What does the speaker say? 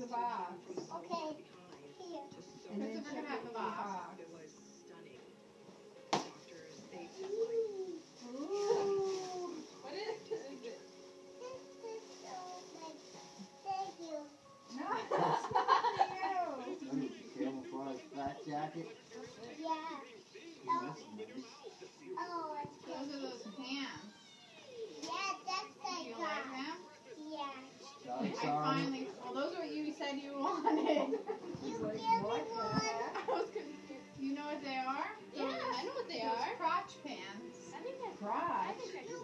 the box. Okay. Here. And then Christopher can check have the box. Ooh. What is it? Thank you. No, that's not you. Camouflage fat jacket. Yeah. Oh, that's nice. Oh, it's Those are good. those pants. Yeah, that's Do the you car. like them? Yeah. Stripes I on it. finally. Well, those are what you said you wanted. You Like, give me what the one. heck? I was confused. You know what they are? Yeah, I know what they Those are. crotch pants. I think I Crotch. do.